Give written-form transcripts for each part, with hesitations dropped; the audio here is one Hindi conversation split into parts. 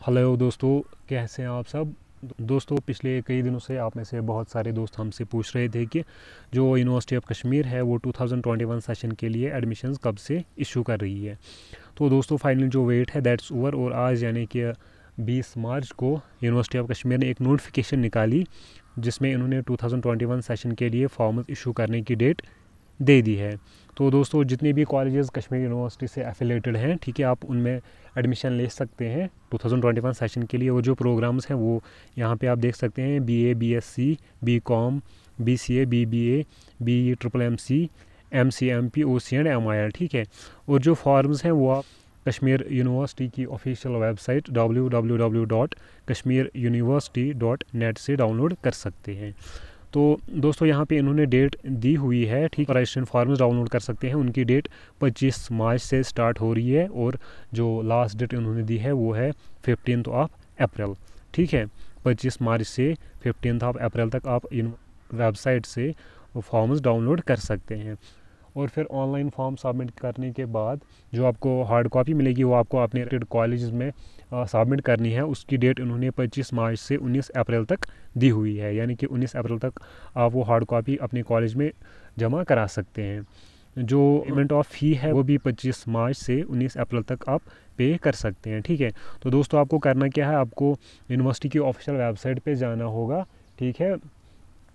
हेलो दोस्तों, कैसे हैं आप सब। दोस्तों, पिछले कई दिनों से आप में से बहुत सारे दोस्त हमसे पूछ रहे थे कि जो यूनिवर्सिटी ऑफ कश्मीर है वो 2021 सेशन के लिए एडमिशन्स कब से इशू कर रही है। तो दोस्तों, फाइनल जो वेट है दैट्स ओवर और आज यानी कि 20 मार्च को यूनिवर्सिटी ऑफ कश्मीर ने एक नोटिफिकेशन निकाली जिसमें इन्होंने 2021 सेशन के लिए फॉर्म इशू करने की डेट दे दी है। तो दोस्तों, जितने भी कॉलेजेस कश्मीर यूनिवर्सिटी से एफिलेटेड हैं, ठीक है, आप उनमें एडमिशन ले सकते हैं 2021 सेशन के लिए। वो जो प्रोग्राम्स हैं वो यहाँ पे आप देख सकते हैं: BA, BSc, BCom, BCA, BBA, BE, MMC, MC, MP, OC and MIL, ठीक है। और जो फॉर्म्स हैं वो आप कश्मीर यूनिवर्सिटी की ऑफिशियल वेबसाइट www.kashmiruniversity.net से डाउनलोड कर सकते हैं। तो दोस्तों, यहाँ पे इन्होंने डेट दी हुई है, ठीक। रजिस्ट्रेशन फॉर्म्स डाउनलोड कर सकते हैं, उनकी डेट 25 मार्च से स्टार्ट हो रही है और जो लास्ट डेट इन्होंने दी है वो है 15 अप्रैल, ठीक है। 25 मार्च से 15 अप्रैल तक आप इन वेबसाइट से फॉर्म्स डाउनलोड कर सकते हैं। और फिर ऑनलाइन फॉर्म सबमिट करने के बाद जो आपको हार्ड कॉपी मिलेगी वो आपको अपने कॉलेज में सबमिट करनी है। उसकी डेट इन्होंने 25 मार्च से 19 अप्रैल तक दी हुई है, यानी कि 19 अप्रैल तक आप वो हार्ड कॉपी अपने कॉलेज में जमा करा सकते हैं। जो पेमेंट ऑफ फ़ी है वो भी 25 मार्च से 19 अप्रैल तक आप पे कर सकते हैं, ठीक है। तो दोस्तों, आपको करना क्या है, आपको यूनिवर्सिटी की ऑफिशियल वेबसाइट पे जाना होगा, ठीक है,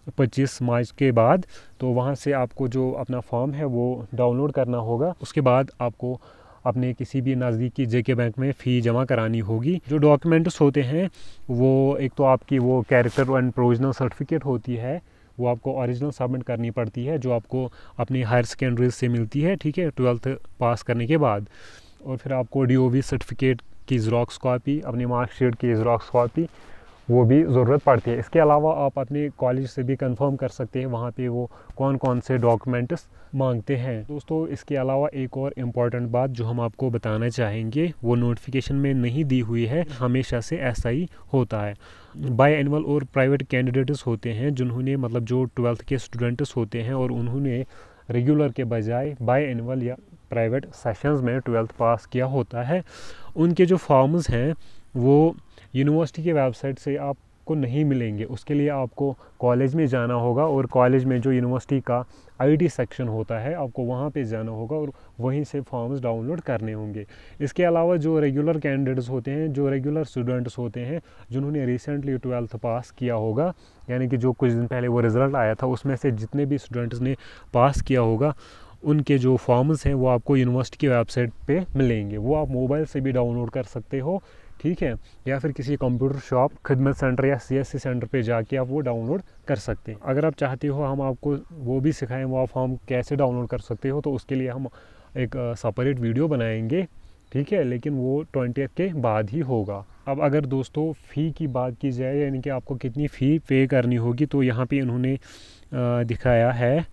25 मार्च के बाद। तो वहाँ से आपको जो अपना फॉर्म है वो डाउनलोड करना होगा। उसके बाद आपको अपने किसी भी नज़दीकी JK बैंक में फ़ी जमा करानी होगी। जो डॉक्यूमेंट्स होते हैं वो एक तो आपकी वो कैरेक्टर एंड प्रोविजनल सर्टिफिकेट होती है, वो आपको ओरिजिनल सबमिट करनी पड़ती है, जो आपको अपनी हायर सेकेंडरी से मिलती है, ठीक है, 12th पास करने के बाद। और फिर आपको DOV सर्टिफिकेट की ज़ेरॉक्स कॉपी, अपनी मार्कशीट की ज़ेरॉक्स कॉपी वो भी ज़रूरत पड़ती है। इसके अलावा आप अपने कॉलेज से भी कंफर्म कर सकते हैं वहाँ पे वो कौन कौन से डॉक्यूमेंट्स मांगते हैं। दोस्तों, इसके अलावा एक और इम्पॉर्टेंट बात जो हम आपको बताना चाहेंगे वो नोटिफिकेशन में नहीं दी हुई है, हमेशा से ऐसा ही होता है। बाई एनुअल और प्राइवेट कैंडिडेट्स होते हैं जिन्होंने मतलब जो 12th के स्टूडेंट्स होते हैं और उन्होंने रेगुलर के बजाय बाई एनुअल या प्राइवेट सेशंस में 12th पास किया होता है, उनके जो फॉर्म्स हैं वो यूनिवर्सिटी की वेबसाइट से आपको नहीं मिलेंगे। उसके लिए आपको कॉलेज में जाना होगा और कॉलेज में जो यूनिवर्सिटी का ID सेक्शन होता है आपको वहाँ पे जाना होगा और वहीं से फॉर्म्स डाउनलोड करने होंगे। इसके अलावा जो रेगुलर कैंडिडेट्स होते हैं, जो रेगुलर स्टूडेंट्स होते हैं जिन्होंने रिसेंटली 12th पास किया होगा, यानी कि जो कुछ दिन पहले वो रिज़ल्ट आया था उसमें से जितने भी स्टूडेंट्स ने पास किया होगा उनके जो फॉर्म्स हैं वो आपको यूनिवर्सिटी की वेबसाइट पे मिलेंगे। वो आप मोबाइल से भी डाउनलोड कर सकते हो, ठीक है, या फिर किसी कंप्यूटर शॉप, खिदमत सेंटर या CSC सेंटर पे जाके आप वो डाउनलोड कर सकते हैं। अगर आप चाहते हो हम आपको वो भी सिखाएं वो आप फॉर्म कैसे डाउनलोड कर सकते हो, तो उसके लिए हम एक सेपरेट वीडियो बनाएंगे, ठीक है, लेकिन वो 20th के बाद ही होगा। अब अगर दोस्तों फ़ी की बात की जाए, यानी कि आपको कितनी फ़ी पे करनी होगी, तो यहाँ पे इन्होंने दिखाया है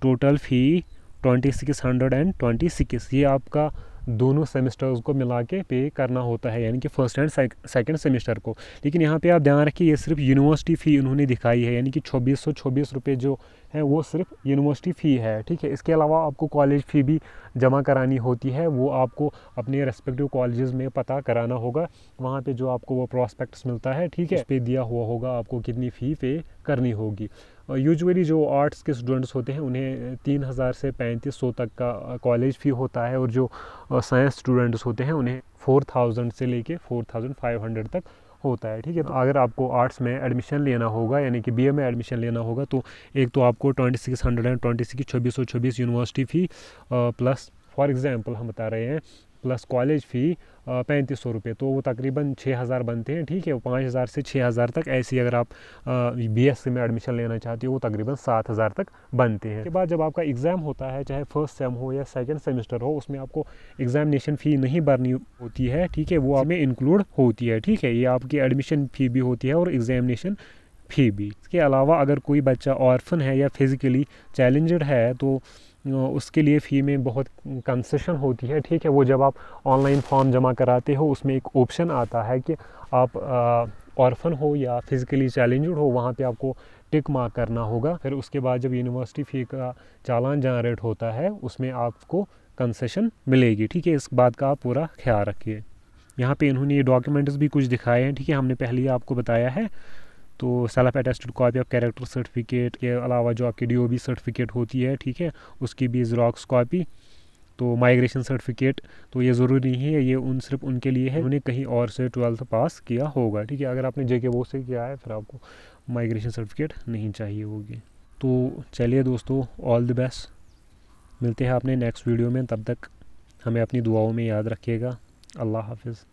टोटल फ़ी 2626। ये आपका दोनों सेमेस्टर्स को मिला के पे करना होता है, यानी कि फर्स्ट एंड सेकंड सेमेस्टर को। लेकिन यहाँ पे आप ध्यान रखिए, ये सिर्फ यूनिवर्सिटी फ़ी उन्होंने दिखाई है, यानी कि 2626 रुपये जो है वो सिर्फ यूनिवर्सिटी फ़ी है, ठीक है। इसके अलावा आपको कॉलेज फ़ी भी जमा करानी होती है, वो आपको अपने रेस्पेक्टिव कॉलेजेस में पता कराना होगा। वहाँ पे जो आपको वो प्रॉस्पेक्टस मिलता है, ठीक है, उस पर दिया हुआ होगा आपको कितनी फ़ी पे करनी होगी। यूजुअली जो आर्ट्स के स्टूडेंट्स होते हैं उन्हें 3000 से 3500 तक का कॉलेज फ़ी होता है, और जो साइंस स्टूडेंट्स होते हैं उन्हें 4000 से लेके 4500 तक होता है, ठीक है। तो अगर आपको आर्ट्स में एडमिशन लेना होगा, यानी कि BA में एडमिशन लेना होगा, तो एक तो आपको 2626 university fee plus for example हम बता रहे हैं प्लस कॉलेज फ़ी 3500 रुपये, तो वो तकरीबन 6000 बनते हैं, ठीक है। 5000 से 6000 तक ऐसी अगर आप BSc में एडमिशन लेना चाहते हो वो तकरीबन 7000 तक बनते हैं। उसके बाद जब आपका एग्ज़ाम होता है, चाहे फर्स्ट सेम हो या सेकंड सेमेस्टर हो, उसमें आपको एग्ज़ामिनेशन फ़ी नहीं भरनी होती है, ठीक है, वो आप में इंक्लूड होती है, ठीक है। ये आपकी एडमिशन फ़ी भी होती है और एग्ज़ामिनेशन फ़ी भी। इसके अलावा अगर कोई बच्चा ऑर्फन है या फिज़िकली चैलेंज्ड है तो उसके लिए फ़ी में बहुत कंसेशन होती है, ठीक है। वो जब आप ऑनलाइन फॉर्म जमा कराते हो उसमें एक ऑप्शन आता है कि आप ऑर्फन हो या फिज़िकली चैलेंज्ड हो, वहाँ पे आपको टिक मार्क करना होगा। फिर उसके बाद जब यूनिवर्सिटी फ़ी का चालान जनरेट होता है उसमें आपको कंसेशन मिलेगी, ठीक है। इस बात का आप पूरा ख्याल रखिए। यहाँ पे इन्होंने ये डॉक्यूमेंट्स भी कुछ दिखाए हैं, ठीक है, हमने पहले ही आपको बताया है। तो self attested copy of character certificate के अलावा जो आपकी DOB सर्टिफिकेट होती है, ठीक है, उसकी भी ज़ेरॉक्स कॉपी। तो माइग्रेशन सर्टिफिकेट, तो ये ज़रूरी नहीं है, ये सिर्फ उनके लिए है उन्हें कहीं और से 12th पास किया होगा, ठीक है। अगर आपने JK बोर्ड से किया है फिर आपको माइग्रेशन सर्टिफिकेट नहीं चाहिए होगी। तो चलिए दोस्तों, ऑल द बेस्ट, मिलते हैं अपने नेक्स्ट वीडियो में, तब तक हमें अपनी दुआओं में याद रखिएगा। अल्लाह हाफिज़।